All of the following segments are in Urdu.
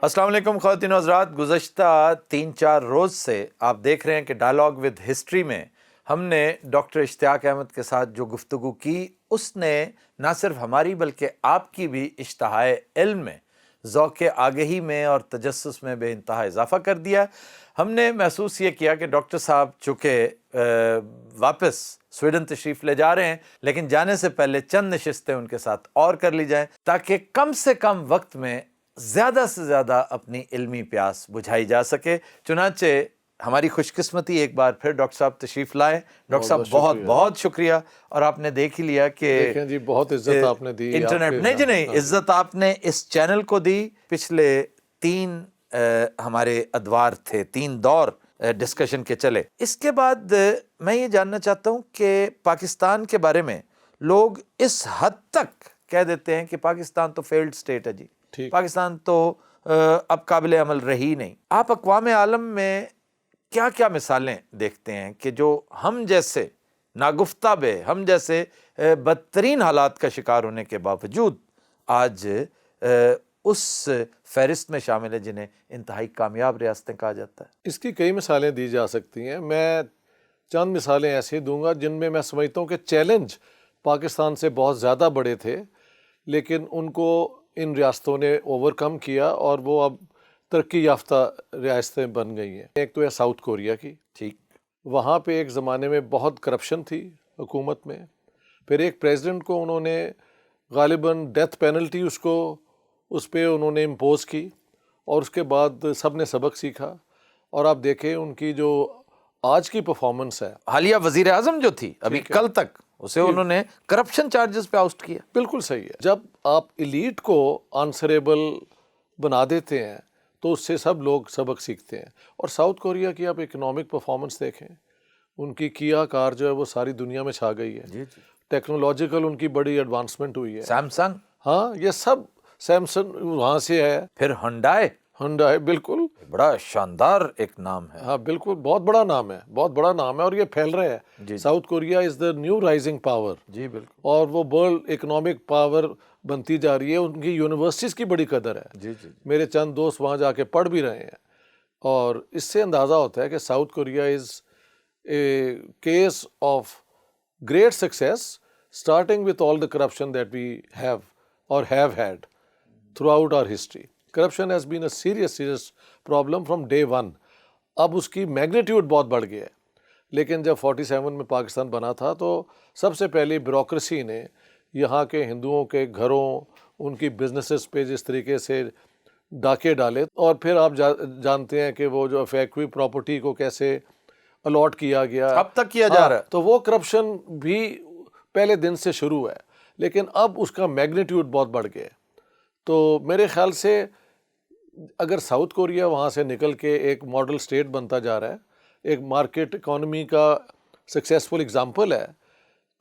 السلام علیکم خواتین و حضرات، گزشتہ 3-4 روز سے آپ دیکھ رہے ہیں کہ ڈائلاگ ود ہسٹری میں ہم نے ڈاکٹر اشتیاق احمد کے ساتھ جو گفتگو کی، اس نے نہ صرف ہماری بلکہ آپ کی بھی اشتہائے علم میں، ذوق آگہی میں اور تجسس میں بے انتہا اضافہ کر دیا۔ ہم نے محسوس یہ کیا کہ ڈاکٹر صاحب چونکہ واپس سویڈن تشریف لے جا رہے ہیں، لیکن جانے سے پہلے چند نشستیں ان کے ساتھ اور کر لی جائیں تاکہ کم سے کم وقت میں زیادہ سے زیادہ اپنی علمی پیاس بجھائی جا سکے۔ چنانچہ ہماری خوش قسمتی ایک بار پھر ڈاکٹر صاحب تشریف لائے۔ ڈاکٹر صاحب بہت بہت شکریہ، اور آپ نے دیکھ ہی لیا کہ دیکھیں جی، بہت عزت آپ نے دی انٹرنیٹ نہیں جی نہیں، عزت آپ نے اس چینل کو دی۔ پچھلے 3 ہمارے ادوار تھے، 3 دور ڈسکشن کے چلے۔ اس کے بعد میں یہ جاننا چاہتا ہوں کہ پاکستان کے بارے میں لوگ اس حد تک کہہ دیتے ہیں کہ پاکستان تو فیلڈ سٹیٹ ہے جی، پاکستان تو اب قابل عمل رہی نہیں۔ آپ اقوام عالم میں کیا کیا مثالیں دیکھتے ہیں کہ جو ہم جیسے ناگفتہ بے، ہم جیسے بدترین حالات کا شکار ہونے کے باوجود آج اس فہرست میں شامل ہے جنہیں انتہائی کامیاب ریاستیں کہا جاتا ہے؟ اس کی کئی مثالیں دی جا سکتی ہیں، میں چند مثالیں ایسی دوں گا جن میں سمجھتا ہوں کہ چیلنج پاکستان سے بہت زیادہ بڑے تھے، لیکن ان کو ان ریاستوں نے اوور کم کیا اور وہ اب ترقی یافتہ ریاستیں بن گئی ہیں۔ ایک تو ہے ساؤتھ کوریا کی، ٹھیک، وہاں پہ ایک زمانے میں بہت کرپشن تھی حکومت میں، پھر ایک پریزیڈنٹ کو انہوں نے غالباً ڈیتھ پینلٹی اس پہ انہوں نے امپوز کی، اور اس کے بعد سب نے سبق سیکھا، اور آپ دیکھیں ان کی جو آج کی پرفارمنس ہے۔ حالیہ وزیر اعظم جو تھی ابھی کل تک، اسے انہوں نے کرپشن چارجز پہ آؤسٹ کیا۔ بالکل صحیح ہے، جب آپ ایلیٹ کو آنسریبل بنا دیتے ہیں تو اس سے سب لوگ سبق سیکھتے ہیں۔ اور ساؤتھ کوریا کی آپ اکنامک پرفارمنس دیکھیں، ان کی کیا کار جو ہے وہ ساری دنیا میں چھا گئی ہے، جی جی، ٹیکنالوجیکل ان کی بڑی ایڈوانسمنٹ ہوئی ہے۔ سیمسنگ، ہاں، یہ سب سیمسنگ وہاں سے ہے، پھر ہنڈائے، ہنڈائی، بالکل بڑا شاندار ایک نام ہے۔ ہاں بالکل، بہت بڑا نام ہے، بہت بڑا نام ہے، اور یہ پھیل رہا ہے۔ جی South Korea is the new rising power, جی بالکل، اور وہ ورلڈ اکنامک پاور بنتی جا رہی ہے۔ ان کی یونیورسٹیز کی بڑی قدر ہے، جی جی، میرے چند دوست وہاں جا کے پڑھ بھی رہے ہیں، اور اس سے اندازہ ہوتا ہے کہ South Korea is a case of great success, starting with all the corruption that we have or have had throughout our history. Corruption has been a serious problem from day one. اب اس کی میگنیٹیوڈ بہت بڑھ گیا ہے، لیکن جب 47 میں پاکستان بنا تھا تو سب سے پہلے بیوروکریسی نے یہاں کے ہندوؤں کے گھروں، ان کی بزنسز پہ جس طریقے سے ڈاکے ڈالے، اور پھر آپ جانتے ہیں کہ وہ جو فیکٹری پراپرٹی کو کیسے الاٹ کیا گیا، اب تک کیا جا رہا ہے۔ تو وہ کرپشن بھی پہلے دن سے شروع ہے، لیکن اب اس کا میگنیٹیوڈ بہت بڑھ گیا ہے۔ تو میرے خیال سے اگر ساؤتھ کوریا وہاں سے نکل کے ایک ماڈل سٹیٹ بنتا جا رہا ہے، ایک مارکیٹ اکانومی کا سکسیسفل اگزامپل ہے،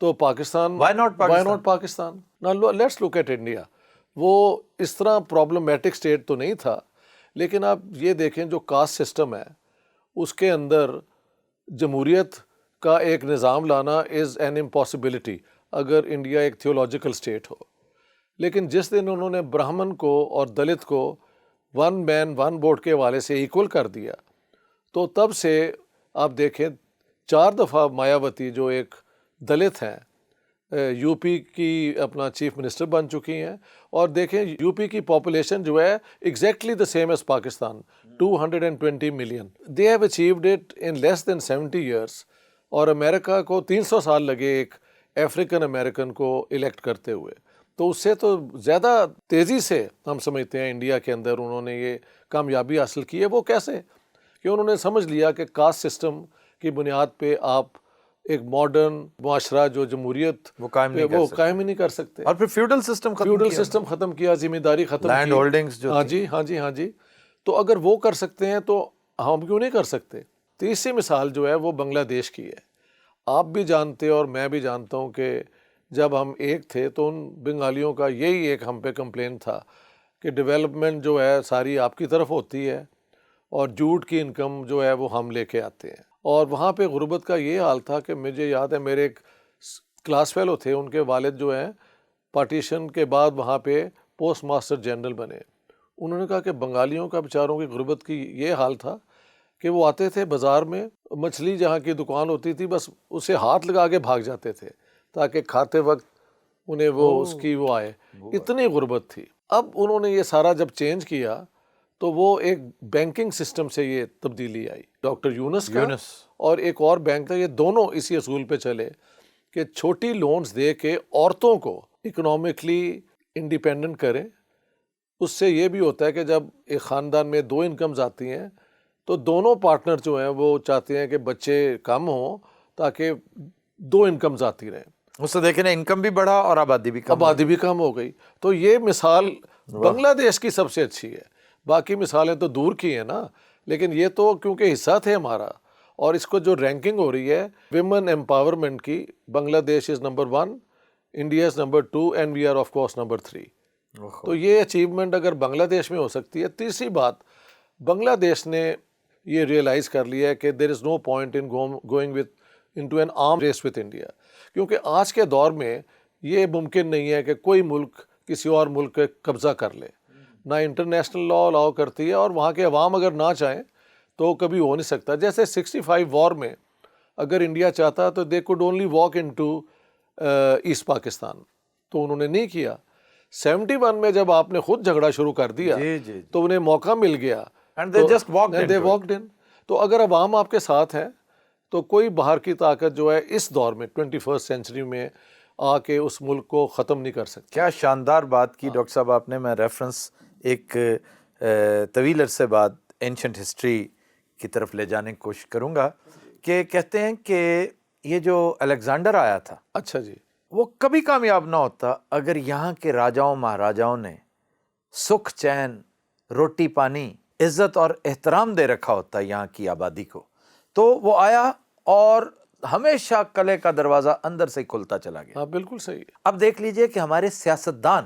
تو Pakistan, Why not Pakistan? Now let's look at India۔ وہ اس طرح پرابلمیٹک سٹیٹ تو نہیں تھا، لیکن آپ یہ دیکھیں جو کاسٹ سسٹم ہے اس کے اندر جمہوریت کا ایک نظام لانا از این امپاسبلٹی اگر انڈیا ایک تھیولوجیکل سٹیٹ ہو۔ لیکن جس دن انہوں نے برہمن کو اور دلت کو 1 مین 1 ووٹ کے حوالے سے ایکول کر دیا، تو تب سے آپ دیکھیں 4 دفعہ مایاوتی جو ایک دلت ہیں یو پی کی اپنا چیف منسٹر بن چکی ہیں، اور دیکھیں یو پی کی پاپولیشن جو ہے exactly the same as Pakistan, 220 million. They have achieved it in less than 70 years, اور امریکہ کو 300 سال لگے ایک افریقن امریکن کو الیکٹ کرتے ہوئے۔ تو اس سے تو زیادہ تیزی سے ہم سمجھتے ہیں انڈیا کے اندر انہوں نے یہ کامیابی حاصل کی ہے۔ وہ کیسے؟ کہ انہوں نے سمجھ لیا کہ کاسٹ سسٹم کی بنیاد پہ آپ ایک ماڈرن معاشرہ جو جمہوریت وہ قائم ہی نہیں کر سکتے، اور پھر فیوڈل سسٹم ختم کیا، ذمہ داری ختم کی، لینڈ ہولڈنگز جو ہاں جی۔ تو اگر وہ کر سکتے ہیں تو ہم کیوں نہیں کر سکتے؟ تیسری مثال جو ہے وہ بنگلہ دیش کی ہے۔ آپ بھی جانتے اور میں بھی جانتا ہوں کہ جب ہم ایک تھے تو ان بنگالیوں کا یہی ایک ہم پہ کمپلین تھا کہ ڈیولپمنٹ جو ہے ساری آپ کی طرف ہوتی ہے، اور جھوٹ کی انکم جو ہے وہ ہم لے کے آتے ہیں۔ اور وہاں پہ غربت کا یہ حال تھا کہ مجھے یاد ہے میرے ایک کلاس فیلو تھے، ان کے والد جو ہیں پارٹیشن کے بعد وہاں پہ پوسٹ ماسٹر جنرل بنے۔ انہوں نے کہا کہ بنگالیوں کا بیچاروں کی غربت کی یہ حال تھا کہ وہ آتے تھے بازار میں، مچھلی جہاں کی دکان ہوتی تھی بس اسے ہاتھ لگا کے بھاگ جاتے تھے تاکہ کھاتے وقت انہیں وہ اس کی وہ آئے، اتنی غربت تھی۔ اب انہوں نے یہ سارا جب چینج کیا تو وہ ایک بینکنگ سسٹم سے یہ تبدیلی آئی، ڈاکٹر یونس کا اور ایک اور بینک تھا، یہ دونوں اسی اصول پہ چلے کہ چھوٹی لونز دے کے عورتوں کو اکنامکلی انڈیپینڈنٹ کریں۔ اس سے یہ بھی ہوتا ہے کہ جب ایک خاندان میں 2 انکمز آتی ہیں تو دونوں پارٹنر جو ہیں وہ چاہتے ہیں کہ بچے کم ہوں تاکہ 2 انکمز آتی رہیں۔ اس سے دیکھیں نا انکم بھی بڑھا اور آبادی بھی کم، آبادی بھی کم ہو گئی۔ تو یہ مثال بنگلہ دیش کی سب سے اچھی ہے، باقی مثالیں تو دور کی ہیں نا، لیکن یہ تو کیونکہ حصہ تھے ہمارا، اور اس کو جو رینکنگ ہو رہی ہے ویمن امپاورمنٹ کی، Bangladesh is number 1، India is number 2 and we are of course number 3۔ تو یہ اچیومنٹ اگر بنگلہ دیش میں ہو سکتی ہے۔ تیسری بات، بنگلہ دیش نے یہ ریئلائز کر لیا ہے کہ there is no point in going into an arm race with India, کیونکہ آج کے دور میں یہ ممکن نہیں ہے کہ کوئی ملک کسی اور ملک کا قبضہ کر لے، نہ انٹرنیشنل لا الاؤ کرتی ہے، اور وہاں کے عوام اگر نہ چاہیں تو کبھی ہو نہیں سکتا۔ جیسے 65 وار میں اگر انڈیا چاہتا تو they could only walk into East Pakistan, تو انہوں نے نہیں کیا۔ 71 میں جب آپ نے خود جھگڑا شروع کر دیا تو انہیں موقع مل گیا And they just walked and they into it. walked in۔ تو اگر عوام آپ کے ساتھ ہیں تو کوئی باہر کی طاقت جو ہے اس دور میں 21st سینچری میں آ کے اس ملک کو ختم نہیں کر سکتی۔ کیا شاندار بات کی ڈاکٹر صاحب آپ نے۔ میں ریفرنس ایک طویل عرصے بعد اینشنٹ ہسٹری کی طرف لے جانے کی کوشش کروں گا کہ کہتے ہیں کہ یہ جو الیگزینڈر آیا تھا، اچھا جی، وہ کبھی کامیاب نہ ہوتا اگر یہاں کے راجاؤں مہاراجاؤں نے سکھ چین، روٹی پانی، عزت اور احترام دے رکھا ہوتا یہاں کی آبادی کو۔ تو وہ آیا اور ہمیشہ قلعے کا دروازہ اندر سے کھلتا چلا گیا۔ ہاں بالکل صحیح ہے۔ اب دیکھ لیجئے کہ ہمارے سیاستدان،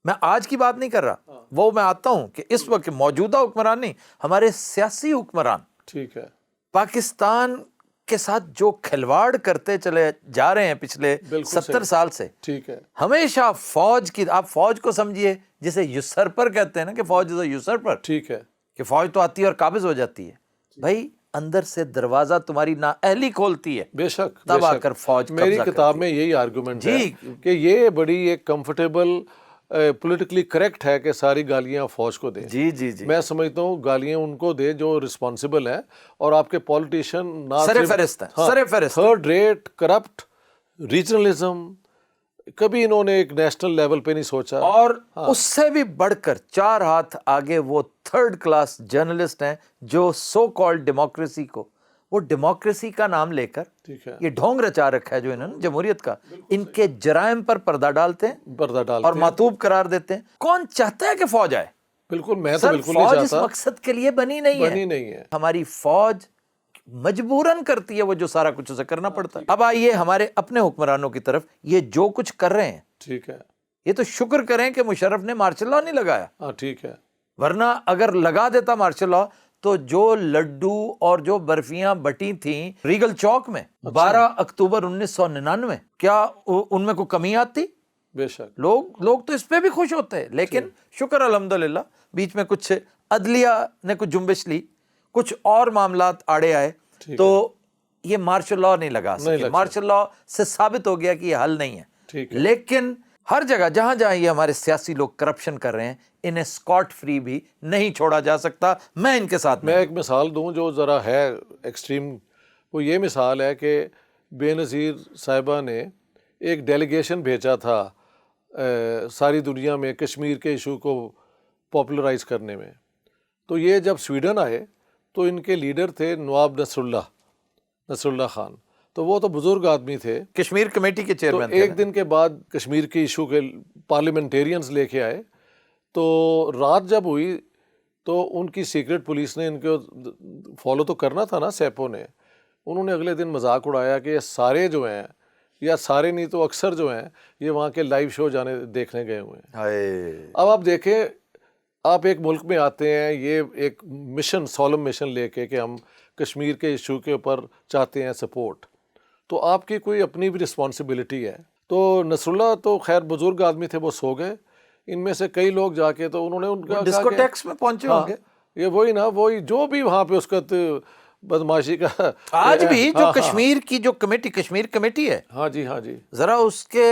میں آج کی بات نہیں کر رہا، وہ میں آتا ہوں کہ اس وقت موجودہ حکمران نہیں، ہمارے سیاسی حکمران ٹھیک ہے، پاکستان کے ساتھ جو کھلواڑ کرتے چلے جا رہے ہیں پچھلے 70 سال سے، ٹھیک ہے، ہمیشہ فوج کی، آپ فوج کو سمجھیے جسے یوسرپر کہتے ہیں نا، کہ فوج از اے یوسرپر، ٹھیک ہے، کہ فوج تو آتی ہے اور قابض ہو جاتی ہے۔ بھائی اندر سے دروازہ تمہاری نااہلی کھولتی ہے، بے شک، تب آ کر فوج میری قبضہ کتاب کرتی میں یہی آرگومنٹ جی، ہے کہ یہ بڑی ایک کمفرٹیبل پولیٹیکلی کریکٹ ہے کہ ساری گالیاں فوج کو دیں۔ جی جی جی، میں سمجھتا ہوں گالیاں ان کو دے جو رسپانسبل ہیں، اور آپ کے پولیٹیشین سر فہرست ہیں، سر فہرست۔ تھرڈ ریٹ، کرپٹ، ریجنلزم، کبھی انہوں نے ایک نیشنل لیول پہ نہیں سوچا۔ اور اس سے بھی بڑھ کر 4 ہاتھ آگے وہ 3rd کلاس جرنلسٹ ہیں جو سو کالڈ ڈیموکریسی کو، وہ ڈیموکریسی کا نام لے کر ٹھیک ہے، یہ ڈھونگ رچا رکھا ہے جو انہوں نے جمہوریت کا، ان کے جرائم پر پردہ ڈالتے ہیں پردہ ڈالتے اور معطوب قرار دیتے ہیں۔ کون چاہتا ہے کہ فوج آئے؟ بالکل، میں تو سر بالکل نہیں فوج اس چاہتا، مقصد کے لیے بنی نہیں ہے۔ بنی نہیں ہے۔ ہماری فوج مجبوراً کرتی ہے وہ جو سارا کچھ اسے کرنا پڑتا ہے۔ اب آئیے ہمارے اپنے حکمرانوں کی طرف، یہ جو کچھ کر رہے ہیں ٹھیک ہے، یہ تو شکر کریں کہ مشرف نے مارشل لاء نہیں لگایا، ہاں ٹھیک ہے، ورنہ اگر لگا دیتا مارشل لاء تو جو لڈو اور جو برفیاں بٹی تھیں ریگل چوک میں 12 اکتوبر 1999، کیا ان میں کوئی کمی آتی؟ بے شک، لوگ تو اس پہ بھی خوش ہوتے ہیں، لیکن شکر الحمدللہ بیچ میں کچھ عدلیہ نے کچھ جنبش لی، کچھ اور معاملات آڑے آئے، تو یہ مارشل لاء نہیں لگا سکے۔ مارشل لاء سے ثابت ہو گیا کہ یہ حل نہیں ہے۔ لیکن ہر جگہ جہاں جہاں یہ ہمارے سیاسی لوگ کرپشن کر رہے ہیں، انہیں اسکاٹ فری بھی نہیں چھوڑا جا سکتا۔ میں ان کے ساتھ میں ایک مثال دوں جو ذرا ہے ایکسٹریم، وہ یہ مثال ہے کہ بے نظیر صاحبہ نے ایک ڈیلیگیشن بھیجا تھا ساری دنیا میں کشمیر کے ایشو کو پاپولرائز کرنے میں۔ تو یہ جب سویڈن آئے تو ان کے لیڈر تھے نواب نصر اللہ خان، تو وہ تو بزرگ آدمی تھے، کشمیر کمیٹی کے تو چیئرمین تھے۔ ایک دن کے بعد کشمیر کے ایشو کے پارلیمنٹیرینز لے کے آئے، تو رات جب ہوئی تو ان کی سیکرٹ پولیس نے ان کو فالو تو کرنا تھا نا، سیپو نے، انہوں نے اگلے دن مذاق اڑایا کہ یہ سارے جو ہیں، یا سارے نہیں تو اکثر جو ہیں، یہ وہاں کے لائیو شو دیکھنے گئے ہوئے ہیں۔ اب آپ دیکھیں، آپ ایک ملک میں آتے ہیں یہ ایک مشن، سولم مشن لے کے کہ ہم کشمیر کے ایشو کے اوپر چاہتے ہیں سپورٹ، تو آپ کی کوئی اپنی بھی رسپانسبلٹی ہے۔ تو نصر اللہ تو خیر بزرگ آدمی تھے، وہ سو گئے، ان میں سے کئی لوگ جا کے تو انہوں نے ان کا ڈسکوٹیکس میں پہنچے ہوں گے. یہ وہی نا وہی جو بھی وہاں پہ اس کا بدماشی کا آج بھی جو کشمیر کی جو کمیٹی کشمیر کمیٹی ہے, ہاں جی ہاں جی, ذرا اس کے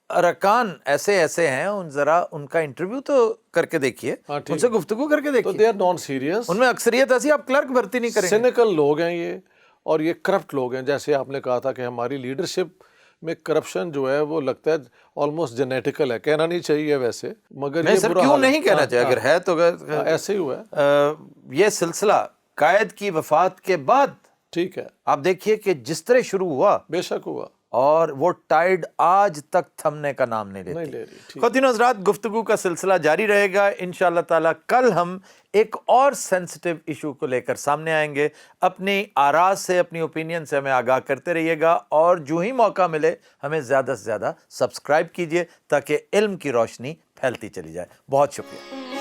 ارکان ایسے ایسے ہیں, ذرا ان کا انٹرویو تو کر کے دیکھیے, ان سے گفتگو کر کے تو دیکھیے. دے آر نان سیریس, ان میں اکثریت ایسی, آپ کلرک بھرتی نہیں کریں گے. سینیکل لوگ ہیں یہ, اور یہ کرپٹ لوگ ہیں. جیسے آپ نے کہا تھا کہ ہماری لیڈرشپ میں کرپشن جو ہے وہ لگتا ہے آلموسٹ جینیٹیکل ہے. کہنا نہیں چاہیے ویسے, مگر نہیں یہ سر, برا کیوں حال ہے. نہیں کہنا چاہیے, اگر ہے تو ایسے ہی ہوا ہے. یہ سلسلہ قائد کی وفات کے بعد ٹھیک ہے, آپ دیکھیے کہ جس طرح شروع ہوا, بے شک ہوا, اور وہ ٹائڈ آج تک تھمنے کا نام نہیں نہیں لیتی. لے رہی. خواتین و حضرات, گفتگو کا سلسلہ جاری رہے گا انشاءاللہ تعالی. کل ہم ایک اور سینسٹیو ایشو کو لے کر سامنے آئیں گے. اپنی آراء سے, اپنی اوپینین سے ہمیں آگاہ کرتے رہیے گا, اور جو ہی موقع ملے ہمیں زیادہ سے زیادہ سبسکرائب کیجئے تاکہ علم کی روشنی پھیلتی چلی جائے. بہت شکریہ.